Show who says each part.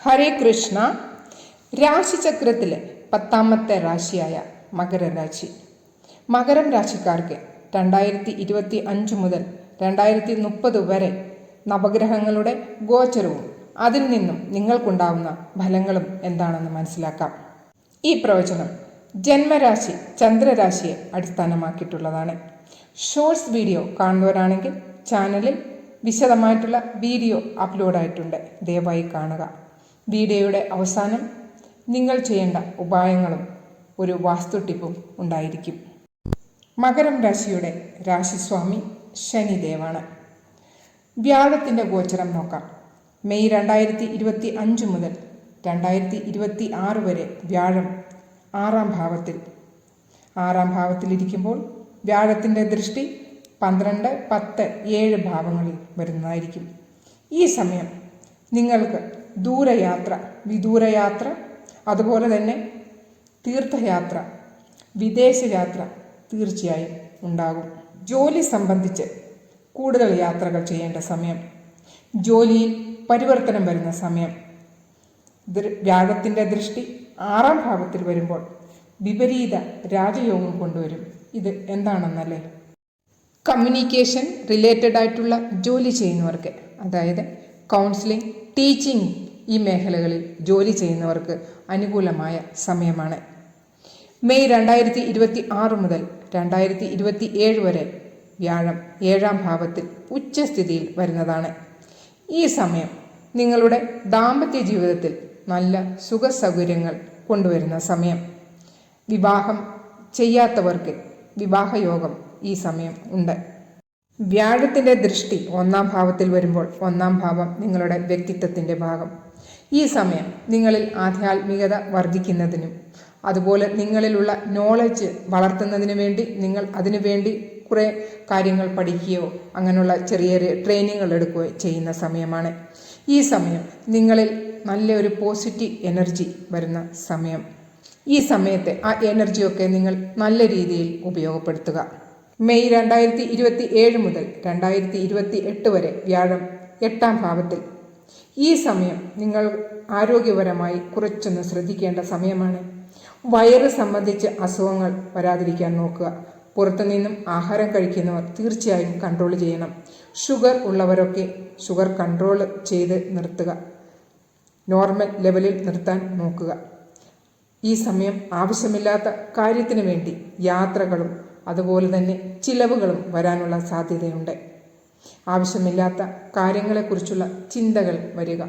Speaker 1: ഹരേ കൃഷ്ണ. രാശിചക്രത്തിലെ 10ാമത്തെ രാശിയായ മകരരാശി. മകരം രാശിക്കാർക്ക് 2025 മുതൽ 2030 വരെ നവഗ്രഹങ്ങളുടെ ഗോചരവും അതിൽ നിന്നും നിങ്ങൾക്കുണ്ടാവുന്ന ഫലങ്ങളും എന്താണെന്ന് മനസ്സിലാക്കാം. ഈ പ്രവചനം ജന്മരാശി ചന്ദ്രരാശിയെ അടിസ്ഥാനമാക്കിയിട്ടുള്ളതാണ്. ഷോർട്സ് വീഡിയോ കാണുന്നവരാണെങ്കിൽ ചാനലിൽ വിശദമായിട്ടുള്ള വീഡിയോ അപ്ലോഡായിട്ടുണ്ട്, ദയവായി കാണുക. വീഡിയോയുടെ അവസാനം നിങ്ങൾ ചെയ്യേണ്ട ഉപായങ്ങളും ഒരു വാസ്തു ടിപ്പും ഉണ്ടായിരിക്കും. മകരം രാശിയുടെ രാശിസ്വാമി ശനിദേവാണ്. വ്യാഴത്തിൻ്റെ ഗോചരം നോക്കാം. മെയ് 2025 മുതൽ 2026 വരെ വ്യാഴം 6ാം ഭാവത്തിലിരിക്കുമ്പോൾ വ്യാഴത്തിൻ്റെ ദൃഷ്ടി 12, 10, 7 ഭാവങ്ങളിൽ വരുന്നതായിരിക്കും. ഈ സമയം നിങ്ങൾക്ക് ദൂരയാത്ര, വിദൂരയാത്ര, അതുപോലെ തന്നെ തീർത്ഥയാത്ര, വിദേശയാത്ര തീർച്ചയായും ഉണ്ടാകും. ജോലി സംബന്ധിച്ച് കൂടുതൽ യാത്രകൾ ചെയ്യേണ്ട സമയം, ജോലിയിൽ പരിവർത്തനം വരുന്ന സമയം. വ്യാഴത്തിൻ്റെ ദൃഷ്ടി 6ാം ഭാവത്തിൽ വരുമ്പോൾ വിപരീത രാജയോഗം കൊണ്ടുവരും. ഇത് എന്താണെന്നല്ലേ? കമ്മ്യൂണിക്കേഷൻ റിലേറ്റഡ് ആയിട്ടുള്ള ജോലി ചെയ്യുന്നവർക്ക്, അതായത് കൗൺസിലിംഗ്, ടീച്ചിങ്, ഈ മേഖലകളിൽ ജോലി ചെയ്യുന്നവർക്ക് അനുകൂലമായ സമയമാണ്. മെയ് 2026 മുതൽ 2027 വരെ വ്യാഴം 7ാം ഭാവത്തിൽ ഉച്ചസ്ഥിതിയിൽ വരുന്നതാണ്. ഈ സമയം നിങ്ങളുടെ ദാമ്പത്യ ജീവിതത്തിൽ നല്ല സുഖസൗകര്യങ്ങൾ കൊണ്ടുവരുന്ന സമയം. വിവാഹം ചെയ്യാത്തവർക്ക് വിവാഹയോഗം ഈ സമയം ഉണ്ട്. വ്യാഴത്തിൻ്റെ ദൃഷ്ടി 1ാം ഭാവത്തിൽ വരുമ്പോൾ 1ാം ഭാവം നിങ്ങളുടെ വ്യക്തിത്വത്തിൻ്റെ ഭാഗം. ഈ സമയം നിങ്ങളിൽ ആധ്യാത്മികത വർദ്ധിക്കുന്നതിനും അതുപോലെ നിങ്ങളിലുള്ള നോളജ് വളർത്തുന്നതിന് വേണ്ടി നിങ്ങൾ അതിനുവേണ്ടി കുറേ കാര്യങ്ങൾ പഠിക്കുകയോ അങ്ങനെയുള്ള ചെറിയ ട്രെയിനിങ്ങുകൾ എടുക്കുകയോ ചെയ്യുന്ന സമയമാണ്. ഈ സമയം നിങ്ങളിൽ നല്ലൊരു പോസിറ്റീവ് എനർജി വരുന്ന സമയം. ഈ സമയത്തെ ആ എനർജിയൊക്കെ നിങ്ങൾ നല്ല രീതിയിൽ ഉപയോഗപ്പെടുത്തുക. മെയ് 2027 മുതൽ 2028 വരെ വ്യാഴം 8ാം ഭാവത്തിൽ. ഈ സമയം നിങ്ങൾ ആരോഗ്യപരമായി കുറച്ചൊന്ന് ശ്രദ്ധിക്കേണ്ട സമയമാണ്. വയറ് സംബന്ധിച്ച് അസുഖങ്ങൾ വരാതിരിക്കാൻ നോക്കുക. പുറത്തുനിന്നും ആഹാരം കഴിക്കുന്നവർ തീർച്ചയായും കൺട്രോൾ ചെയ്യണം. ഷുഗർ ഉള്ളവരൊക്കെ ഷുഗർ കൺട്രോൾ ചെയ്ത് നിർത്തുക, നോർമൽ ലെവലിൽ നിർത്താൻ നോക്കുക. ഈ സമയം ആവശ്യമില്ലാത്ത കാര്യത്തിന് വേണ്ടി യാത്രകളും അതുപോലെ തന്നെ ചിലവുകളും വരാനുള്ള സാധ്യതയുണ്ട്. ആവശ്യമില്ലാത്ത കാര്യങ്ങളെക്കുറിച്ചുള്ള ചിന്തകൾ വരിക